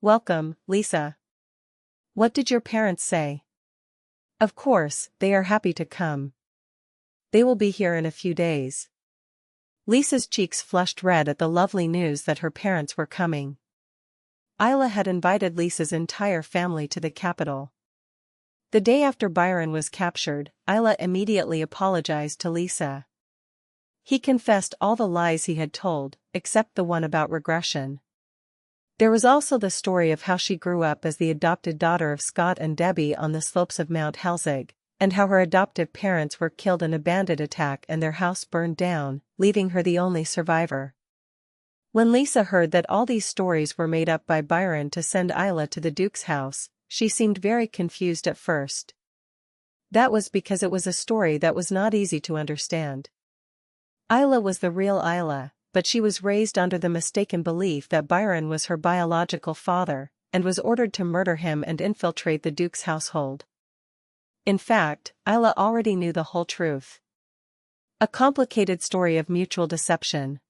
Welcome, Lisa. What did your parents say? Of course, they are happy to come. They will be here in a few days. Lisa's cheeks flushed red at the lovely news that her parents were coming. Isla had invited Lisa's entire family to the capital. The day after Byron was captured, Isla immediately apologized to Lisa. He confessed all the lies he had told, except the one about regression. There was also the story of how she grew up as the adopted daughter of Scott and Debbie on the slopes of Mount Helsig, and how her adoptive parents were killed in a bandit attack and their house burned down, leaving her the only survivor. When Lisa heard that all these stories were made up by Byron to send Isla to the Duke's house, she seemed very confused at first. That was because it was a story that was not easy to understand. Isla was the real Isla, but she was raised under the mistaken belief that Byron was her biological father, and was ordered to murder him and infiltrate the Duke's household. In fact, Isla already knew the whole truth. A complicated story of mutual deception.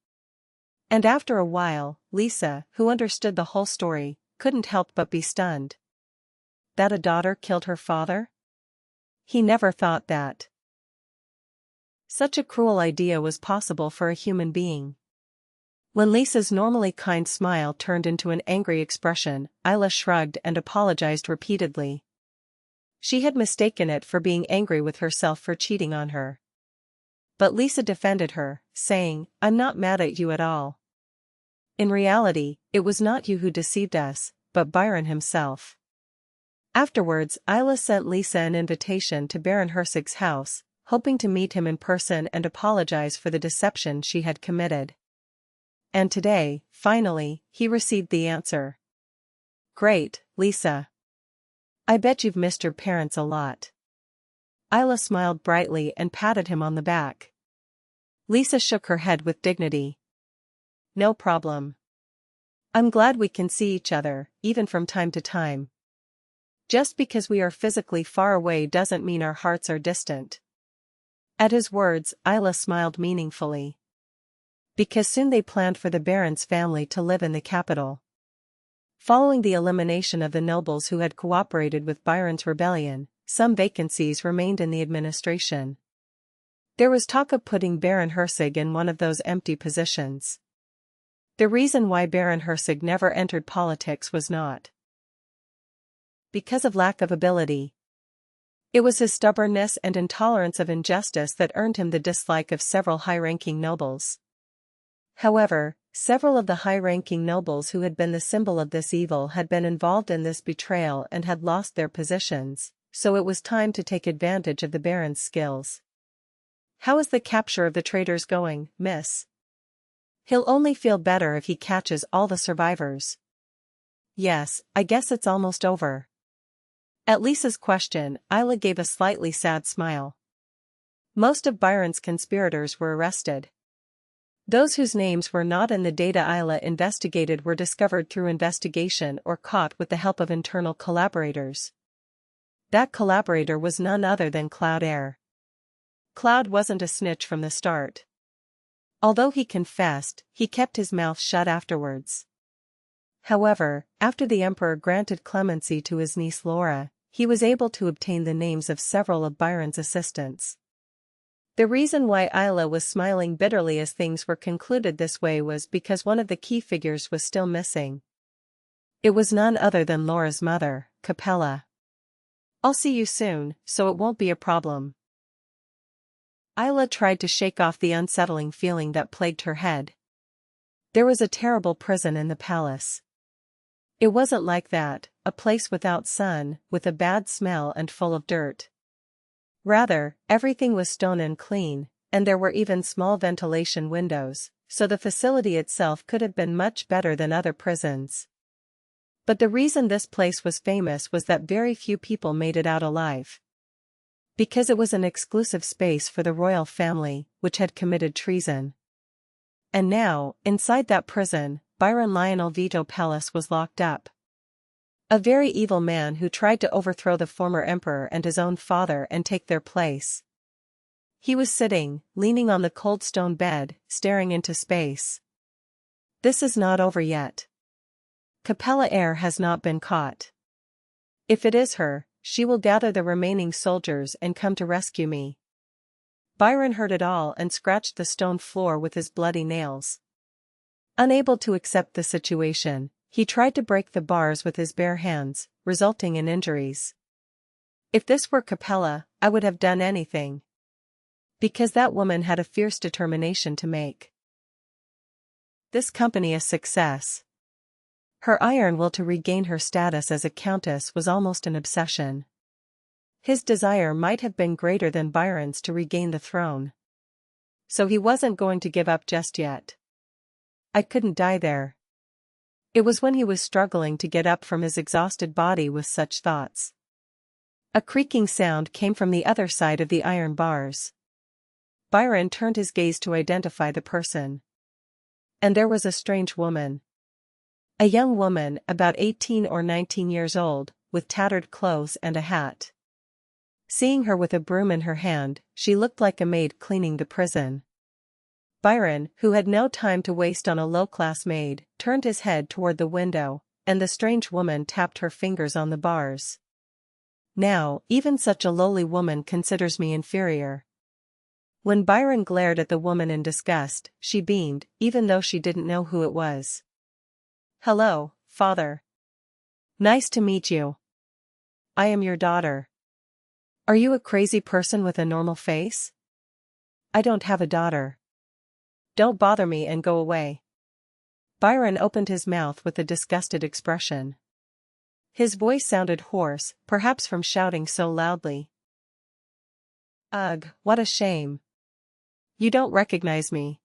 And after a while, Lisa, who understood the whole story, couldn't help but be stunned. That a daughter killed her father? He never thought that. Such a cruel idea was possible for a human being. When Lisa's normally kind smile turned into an angry expression, Isla shrugged and apologized repeatedly. She had mistaken it for being angry with herself for cheating on her. But Lisa defended her, saying, "I'm not mad at you at all. In reality, it was not you who deceived us, but Byron himself." Afterwards, Isla sent Lisa an invitation to Baron Hersig's house, hoping to meet him in person and apologize for the deception she had committed. And today, finally, he received the answer. "Great, Lisa. I bet you've missed your parents a lot." Isla smiled brightly and patted him on the back. Lisa shook her head with dignity. "No problem. I'm glad we can see each other, even from time to time. Just because we are physically far away doesn't mean our hearts are distant." At his words, Isla smiled meaningfully. Because soon they planned for the Baron's family to live in the capital. Following the elimination of the nobles who had cooperated with Byron's rebellion, some vacancies remained in the administration. There was talk of putting Baron Hersig in one of those empty positions. The reason why Baron Hersig never entered politics was not because of lack of ability. It was his stubbornness and intolerance of injustice that earned him the dislike of several high-ranking nobles. However, several of the high-ranking nobles who had been the symbol of this evil had been involved in this betrayal and had lost their positions, so it was time to take advantage of the Baron's skills. "How is the capture of the traitors going, miss?" "He'll only feel better if he catches all the survivors." "Yes, I guess it's almost over." At Lisa's question, Isla gave a slightly sad smile. Most of Byron's conspirators were arrested. Those whose names were not in the data Isla investigated were discovered through investigation or caught with the help of internal collaborators. That collaborator was none other than Cloud Air. Cloud wasn't a snitch from the start. Although he confessed, he kept his mouth shut afterwards. However, after the Emperor granted clemency to his niece Laura, he was able to obtain the names of several of Byron's assistants. The reason why Isla was smiling bitterly as things were concluded this way was because one of the key figures was still missing. It was none other than Laura's mother, Capella. "I'll see you soon, so it won't be a problem." Isla tried to shake off the unsettling feeling that plagued her head. There was a terrible prison in the palace. It wasn't like that, a place without sun, with a bad smell and full of dirt. Rather, everything was stone and clean, and there were even small ventilation windows, so the facility itself could have been much better than other prisons. But the reason this place was famous was that very few people made it out alive. Because it was an exclusive space for the royal family, which had committed treason. And now, inside that prison, Byron Lionel Vito Pellis was locked up. A very evil man who tried to overthrow the former emperor and his own father and take their place. He was sitting, leaning on the cold stone bed, staring into space. "This is not over yet." Capella heir has not been caught. If it is her, she will gather the remaining soldiers and come to rescue me. Byron heard it all and scratched the stone floor with his bloody nails. Unable to accept the situation, he tried to break the bars with his bare hands, resulting in injuries. If this were Capella, I would have done anything. Because that woman had a fierce determination to make this company a success. Her iron will to regain her status as a countess was almost an obsession. His desire might have been greater than Byron's to regain the throne. So he wasn't going to give up just yet. I couldn't die there. It was when he was struggling to get up from his exhausted body with such thoughts. A creaking sound came from the other side of the iron bars. Byron turned his gaze to identify the person. And there was a strange woman. A young woman, about 18 or 19 years old, with tattered clothes and a hat. Seeing her with a broom in her hand, she looked like a maid cleaning the prison. Byron, who had no time to waste on a low-class maid, turned his head toward the window, and the strange woman tapped her fingers on the bars. Now, even such a lowly woman considers me inferior. When Byron glared at the woman in disgust, she beamed, even though she didn't know who it was. "Hello, father. Nice to meet you. I am your daughter. Are you a crazy person with a normal face?" "I don't have a daughter. Don't bother me and go away." Byron opened his mouth with a disgusted expression. His voice sounded hoarse, perhaps from shouting so loudly. "Ugh, what a shame. You don't recognize me."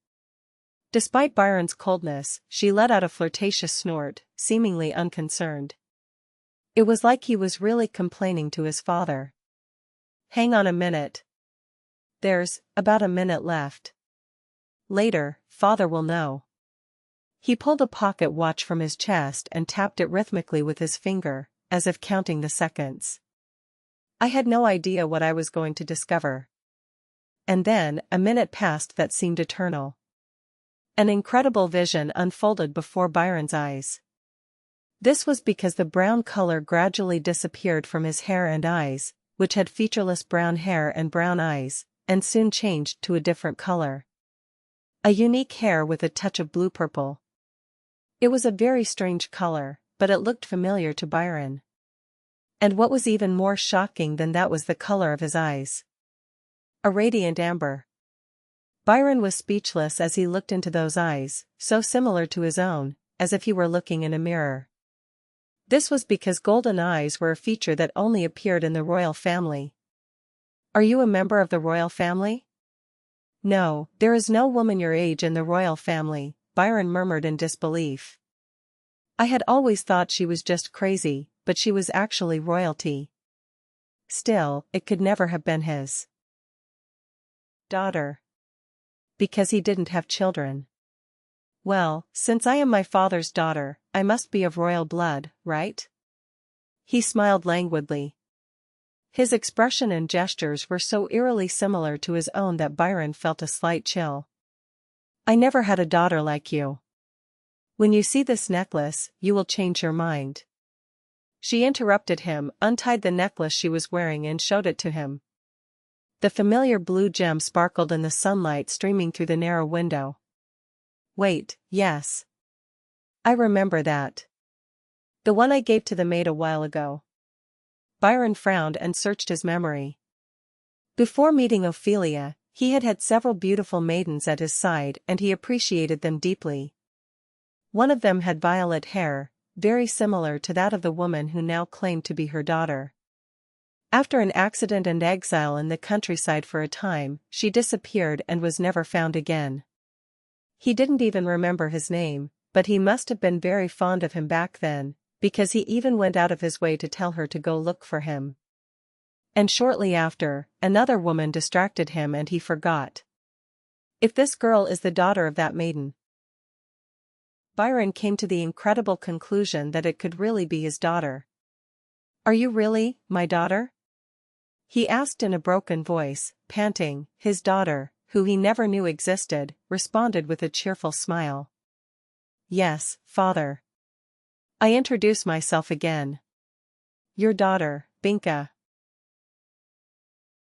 Despite Byron's coldness, she let out a flirtatious snort, seemingly unconcerned. It was like he was really complaining to his father. "Hang on a minute. There's about a minute left. Later, father will know." He pulled a pocket watch from his chest and tapped it rhythmically with his finger, as if counting the seconds. I had no idea what I was going to discover. And then, a minute passed that seemed eternal. An incredible vision unfolded before Byron's eyes. This was because the brown color gradually disappeared from his hair and eyes, which had featureless brown hair and brown eyes, and soon changed to a different color. A unique hair with a touch of blue-purple. It was a very strange color, but it looked familiar to Byron. And what was even more shocking than that was the color of his eyes. A radiant amber. Byron was speechless as he looked into those eyes, so similar to his own, as if he were looking in a mirror. This was because golden eyes were a feature that only appeared in the royal family. "Are you a member of the royal family?" "No, there is no woman your age in the royal family," Byron murmured in disbelief. "I had always thought she was just crazy, but she was actually royalty." Still, it could never have been his daughter. Because he didn't have children. "Well, since I am my father's daughter, I must be of royal blood, right?" He smiled languidly. His expression and gestures were so eerily similar to his own that Byron felt a slight chill. "I never had a daughter like you. When you see this necklace, you will change your mind." She interrupted him, untied the necklace she was wearing and showed it to him. The familiar blue gem sparkled in the sunlight streaming through the narrow window. "Wait, yes. I remember that. The one I gave to the maid a while ago." Byron frowned and searched his memory. Before meeting Ophelia, he had had several beautiful maidens at his side and he appreciated them deeply. One of them had violet hair, very similar to that of the woman who now claimed to be her daughter. After an accident and exile in the countryside for a time, she disappeared and was never found again. He didn't even remember his name, but he must have been very fond of him back then, because he even went out of his way to tell her to go look for him. And shortly after, another woman distracted him and he forgot. If this girl is the daughter of that maiden, Byron came to the incredible conclusion that it could really be his daughter. "Are you really, my daughter?" he asked in a broken voice, panting. His daughter, who he never knew existed, responded with a cheerful smile. "Yes, father. I introduce myself again. Your daughter, Binka.